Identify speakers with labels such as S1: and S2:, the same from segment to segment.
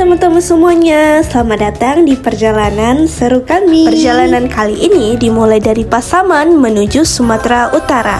S1: teman-teman semuanya, selamat datang di perjalanan seru kami. Perjalanan kali ini dimulai dari Pasaman menuju Sumatera Utara.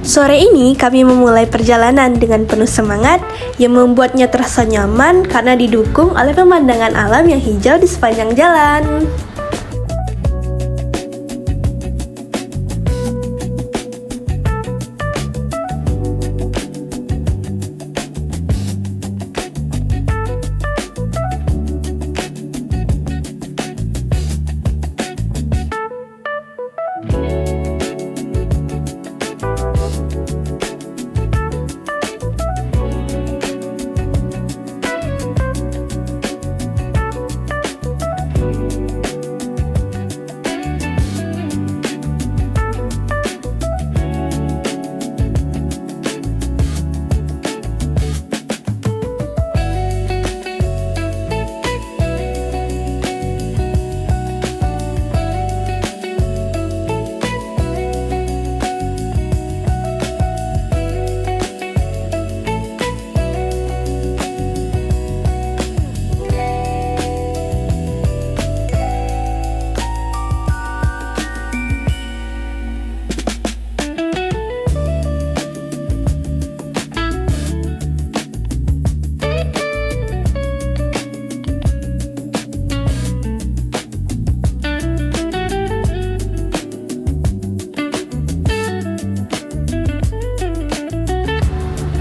S1: Sore ini kami memulai perjalanan dengan penuh semangat yang membuatnya terasa nyaman karena didukung oleh pemandangan alam yang hijau di sepanjang jalan.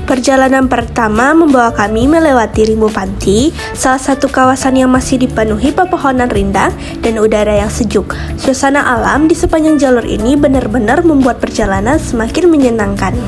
S1: Perjalanan pertama membawa kami melewati Rimbo Panti, salah satu kawasan yang masih dipenuhi pepohonan rindang dan udara yang sejuk. Suasana alam di sepanjang jalur ini benar-benar membuat perjalanan semakin menyenangkan.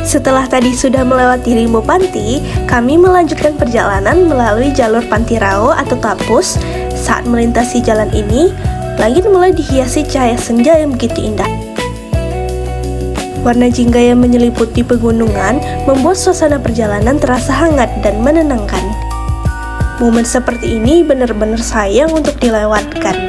S1: Setelah tadi sudah melewati Rimbo Panti, kami melanjutkan perjalanan melalui jalur Panti Rao atau Tapus. Saat melintasi jalan ini, langit mulai dihiasi cahaya senja yang begitu indah. Warna jingga yang menyeliputi pegunungan membuat suasana perjalanan terasa hangat dan menenangkan. Momen seperti ini benar-benar sayang untuk dilewatkan.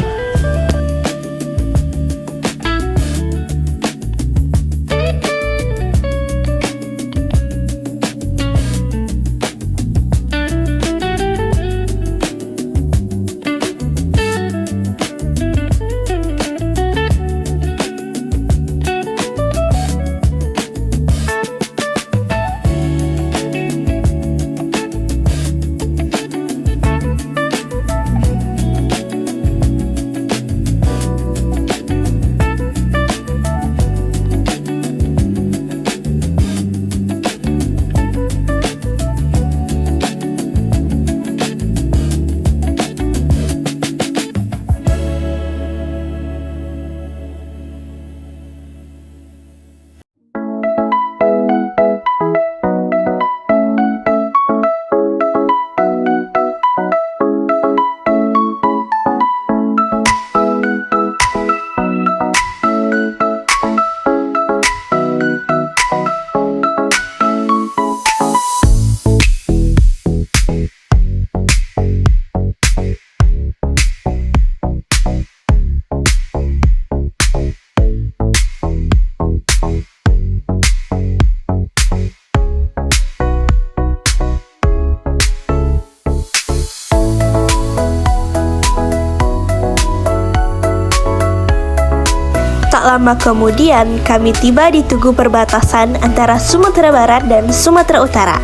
S1: Tak lama kemudian, kami tiba di tugu perbatasan antara Sumatera Barat dan Sumatera Utara.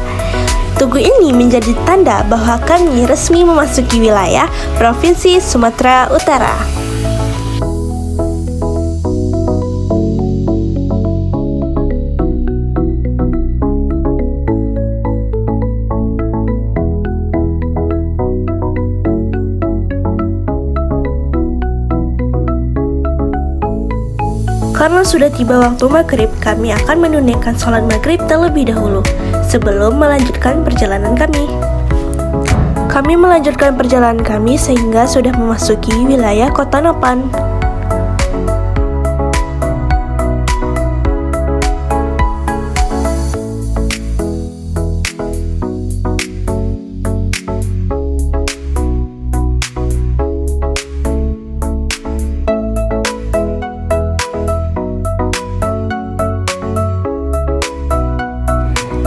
S1: Tugu ini menjadi tanda bahwa kami resmi memasuki wilayah Provinsi Sumatera Utara. Karena sudah tiba waktu maghrib, kami akan menunaikan sholat maghrib terlebih dahulu sebelum melanjutkan perjalanan kami. Kami melanjutkan perjalanan kami sehingga sudah memasuki wilayah Kota Nopan.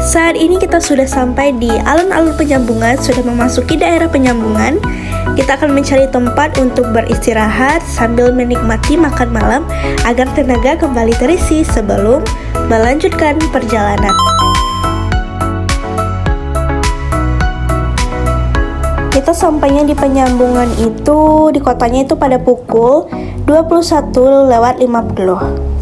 S1: Saat ini kita sudah sampai di alun-alun Penyambungan, sudah memasuki daerah Penyambungan. Kita akan mencari tempat untuk beristirahat sambil menikmati makan malam agar tenaga kembali terisi sebelum melanjutkan perjalanan. Kita sampainya di Penyambungan itu, di kotanya itu pada pukul 21:50.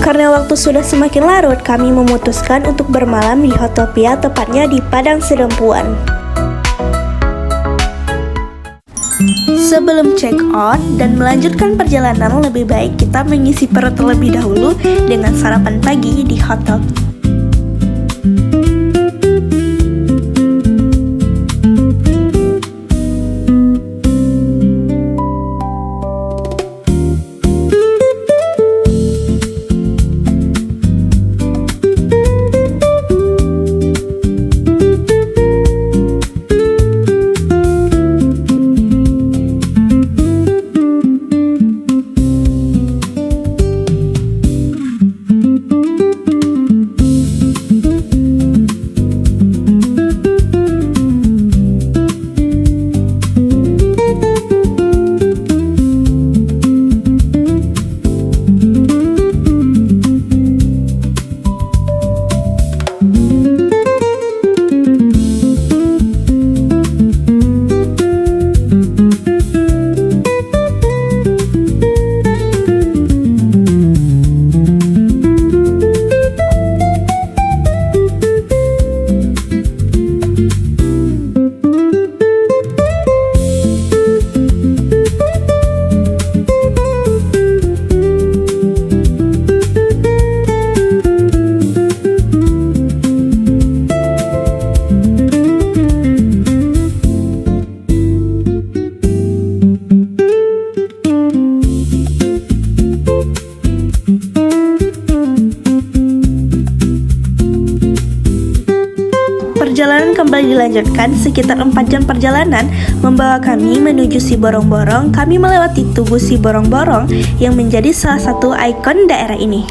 S1: Karena waktu sudah semakin larut, kami memutuskan untuk bermalam di Hotel Pia, tepatnya di Padang Sedempuan. Sebelum check out dan melanjutkan perjalanan, lebih baik kita mengisi perut terlebih dahulu dengan sarapan pagi di hotel. Perjalanan kembali dilanjutkan. Sekitar 4 jam perjalanan membawa kami menuju Siborong-Borong. Kami melewati Tugu Siborong-Borong yang menjadi salah satu ikon daerah ini.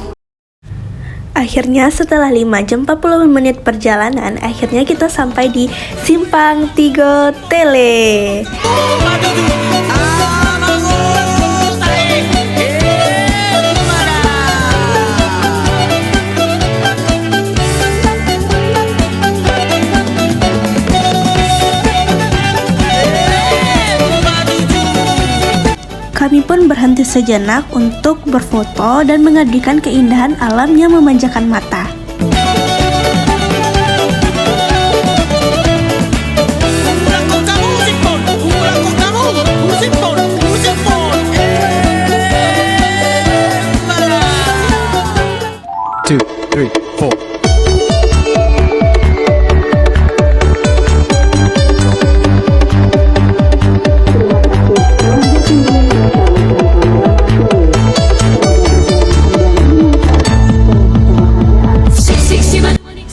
S1: Akhirnya setelah 5 jam 40 menit perjalanan, akhirnya kita sampai di Simpang Tigo Tele. Kami pun berhenti sejenak untuk berfoto dan mengabdikan keindahan alam yang memanjakan mata.
S2: Two, three, four.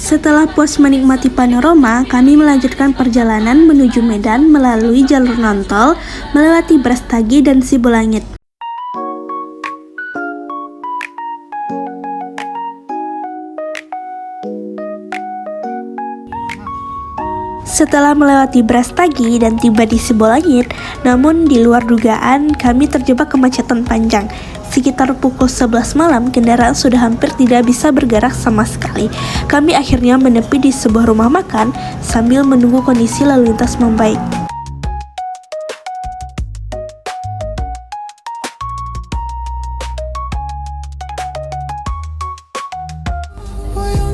S1: Setelah puas menikmati panorama, kami melanjutkan perjalanan menuju Medan melalui jalur non-tol, melewati Brastagi dan Sibulangit. Setelah melewati Brastagi dan tiba di Sibolangit, namun di luar dugaan kami terjebak kemacetan panjang. Sekitar pukul 11 malam, kendaraan sudah hampir tidak bisa bergerak sama sekali. Kami akhirnya menepi di sebuah rumah makan sambil menunggu kondisi lalu lintas membaik.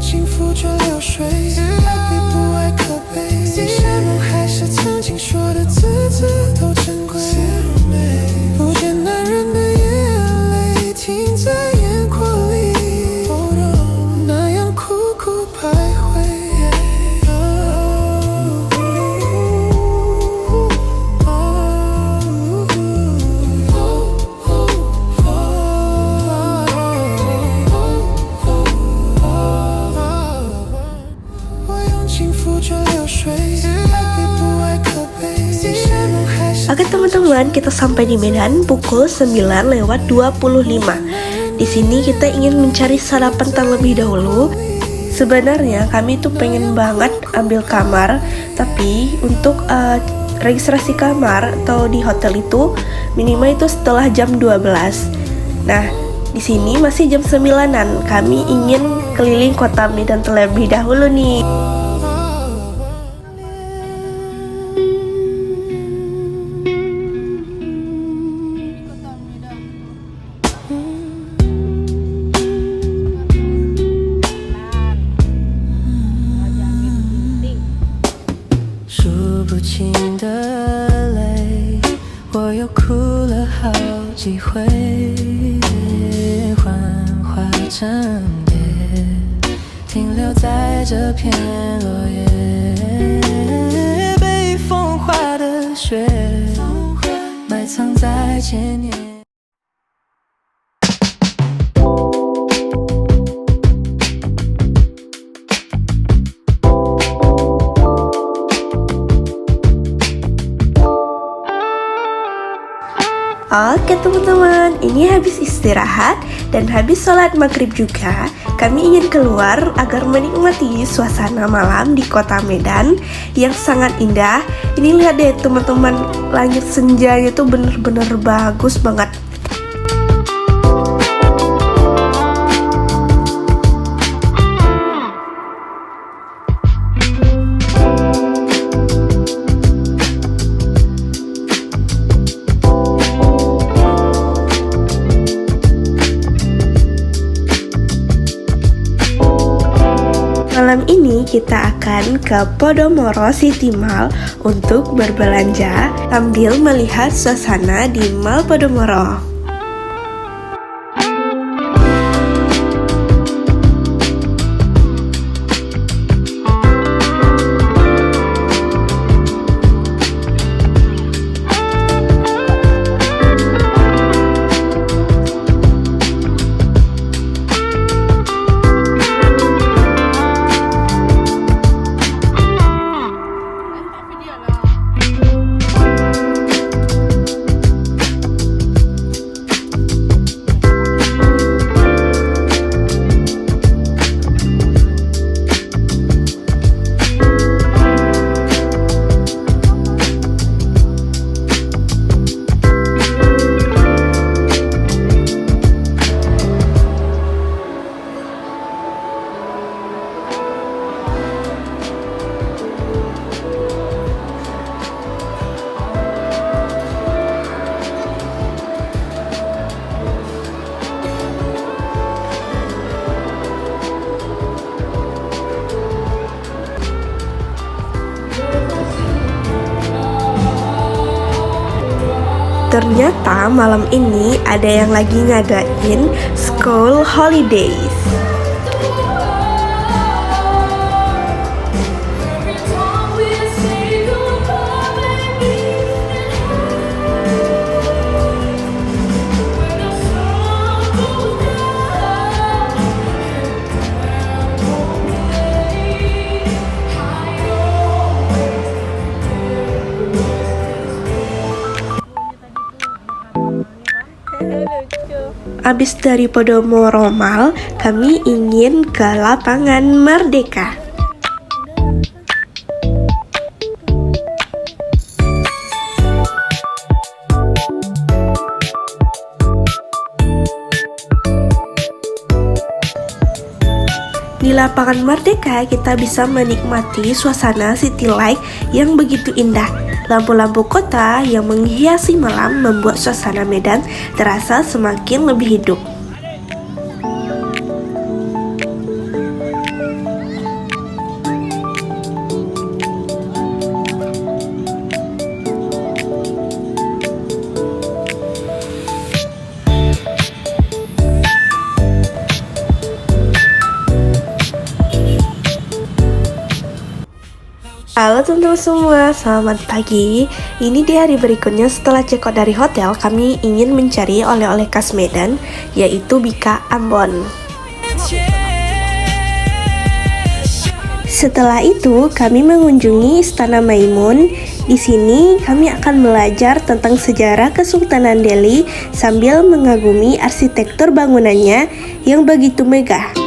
S2: 幸福这流水，爱比不爱可悲。是梦还是曾经说的字字都珍贵？不见男人的眼泪停在眼眶里，那样苦苦徘徊。
S1: Oke teman-teman, kita sampai di Medan pukul 9:25. Di sini kita ingin mencari sarapan terlebih dahulu. Sebenarnya kami tuh pengen banget ambil kamar, tapi untuk registrasi kamar atau di hotel itu minimal itu setelah jam 12. Nah, di sini masih jam 9-an. Kami ingin keliling kota Medan terlebih dahulu nih.
S2: Oke teman-teman, ini habis istirahat dan habis sholat maghrib juga. Kami ingin keluar agar menikmati suasana malam di kota Medan yang sangat indah. Ini lihat deh teman-teman, langit senjanya tuh bener-bener bagus banget. Malam ini kita akan ke Podomoro City Mall untuk berbelanja sambil melihat suasana di Mall Podomoro. Ternyata malam ini ada yang lagi ngadain school holidays. Abis dari Podomoro Mall, kami ingin ke lapangan Merdeka.
S1: Di lapangan Merdeka, kita bisa menikmati suasana city light yang begitu indah. Lampu-lampu kota yang menghiasi malam membuat suasana Medan terasa semakin lebih hidup. Halo teman-teman semua, selamat pagi. Ini di hari berikutnya setelah check out dari hotel, kami ingin mencari oleh-oleh khas Medan, yaitu bika Ambon. Setelah itu, kami mengunjungi Istana Maimun. Di sini, kami akan belajar tentang sejarah Kesultanan Delhi sambil mengagumi arsitektur bangunannya yang begitu megah.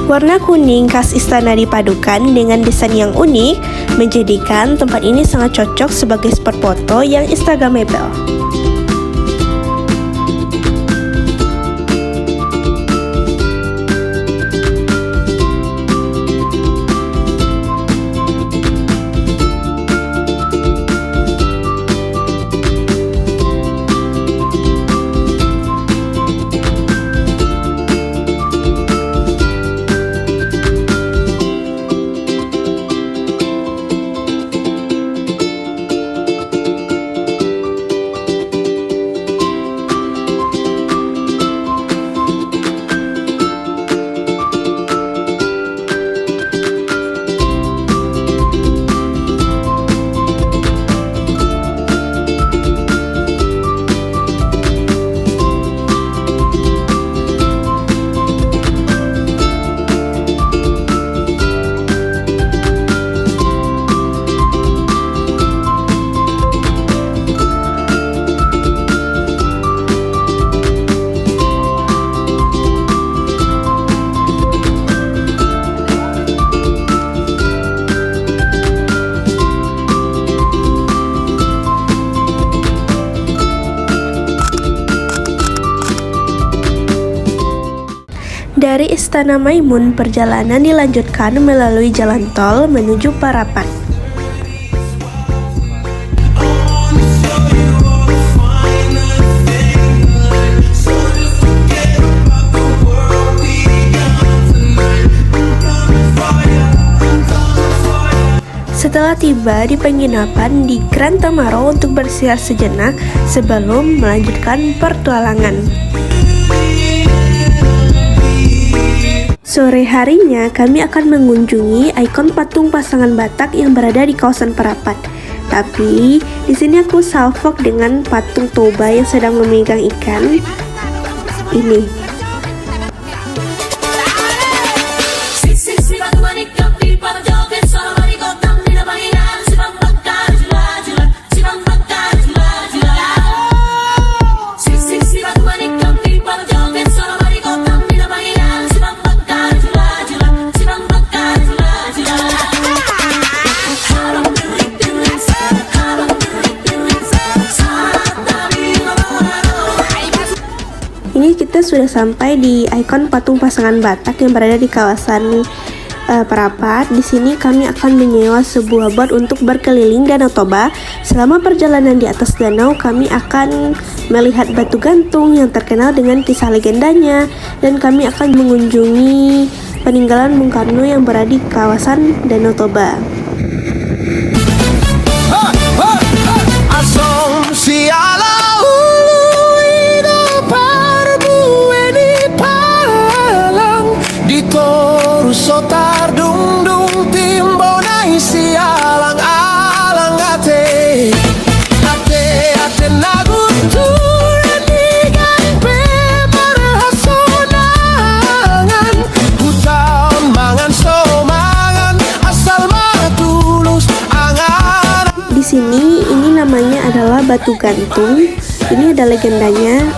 S1: Warna kuning khas istana dipadukan dengan desain yang unik, menjadikan tempat ini sangat cocok sebagai spot foto yang instagramable. Dari Istana Maimun, perjalanan dilanjutkan melalui jalan tol menuju Parapat. Setelah tiba di penginapan di Grand Tamaro untuk bersiar sejenak sebelum melanjutkan pertualangan. Sore harinya, kami akan mengunjungi ikon patung pasangan Batak yang berada di kawasan Parapat. Tapi, di sini aku salfok dengan patung Toba yang sedang memegang ikan. Ini. Ini kita sudah sampai di ikon patung pasangan Batak yang berada di kawasan Parapat. Di sini kami akan menyewa sebuah bot untuk berkeliling Danau Toba. Selama perjalanan di atas danau, kami akan melihat batu gantung yang terkenal dengan kisah legendanya, dan kami akan mengunjungi peninggalan Bung Karno yang berada di kawasan Danau Toba.
S2: Sotar dung dung timbo nai sialang alang ate nagutur nigan pemarhasonangan hutan mangan somangan asal matulus angan.
S1: Di sini ini namanya adalah batu gantung. Ini ada legendanya.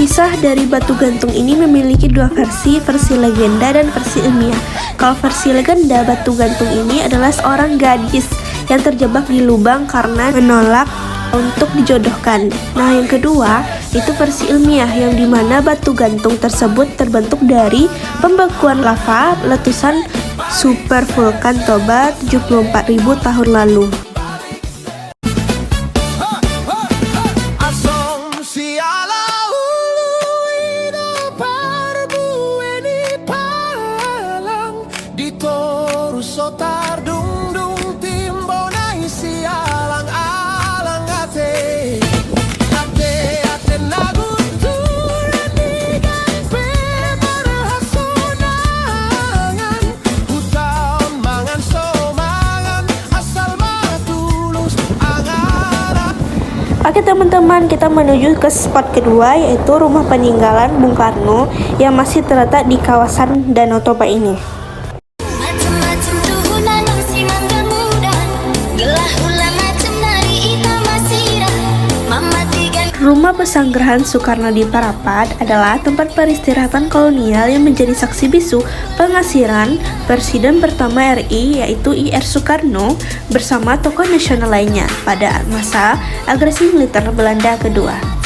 S1: Kisah dari batu gantung ini memiliki dua versi legenda dan versi ilmiah. Kalau versi legenda, batu gantung ini adalah seorang gadis yang terjebak di lubang karena menolak untuk dijodohkan. Nah, yang kedua, itu versi ilmiah yang dimana batu gantung tersebut terbentuk dari pembekuan lava letusan super vulkan Toba 74.000 tahun lalu. Oke teman-teman, kita menuju ke spot kedua, yaitu rumah peninggalan Bung Karno yang masih terletak di kawasan Danau Toba ini. Rumah Pesanggerahan Soekarno di Parapat adalah tempat peristirahatan kolonial yang menjadi saksi bisu pengasiran Presiden pertama RI, yaitu IR Soekarno bersama tokoh nasional lainnya pada masa agresi militer Belanda kedua.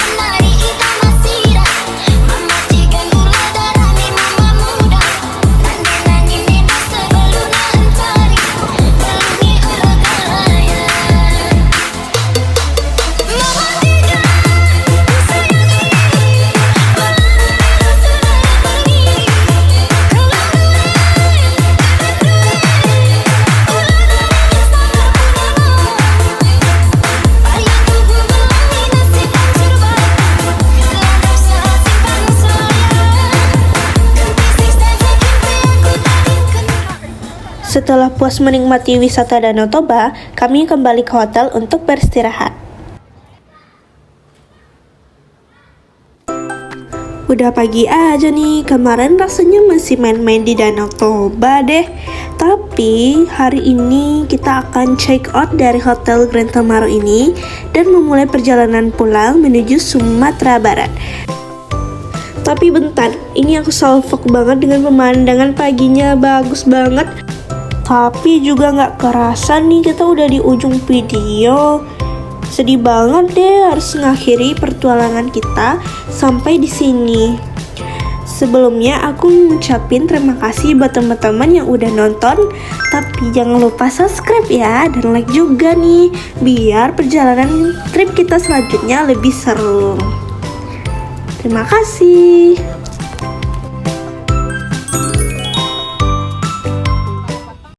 S1: Setelah puas menikmati wisata Danau Toba, kami kembali ke hotel untuk beristirahat. Udah pagi aja nih, kemarin rasanya masih main-main di Danau Toba deh. Tapi hari ini kita akan check out dari Hotel Grand Tamaro ini dan memulai perjalanan pulang menuju Sumatera Barat. Tapi bentar, ini aku salfok banget dengan pemandangan paginya, bagus banget. Tapi juga nggak kerasa nih kita udah di ujung video. Sedih banget deh harus ngakhiri pertualangan kita sampai di sini. Sebelumnya aku ngucapin terima kasih buat teman-teman yang udah nonton. Tapi jangan lupa subscribe ya dan like juga nih, biar perjalanan trip kita selanjutnya lebih seru. Terima kasih.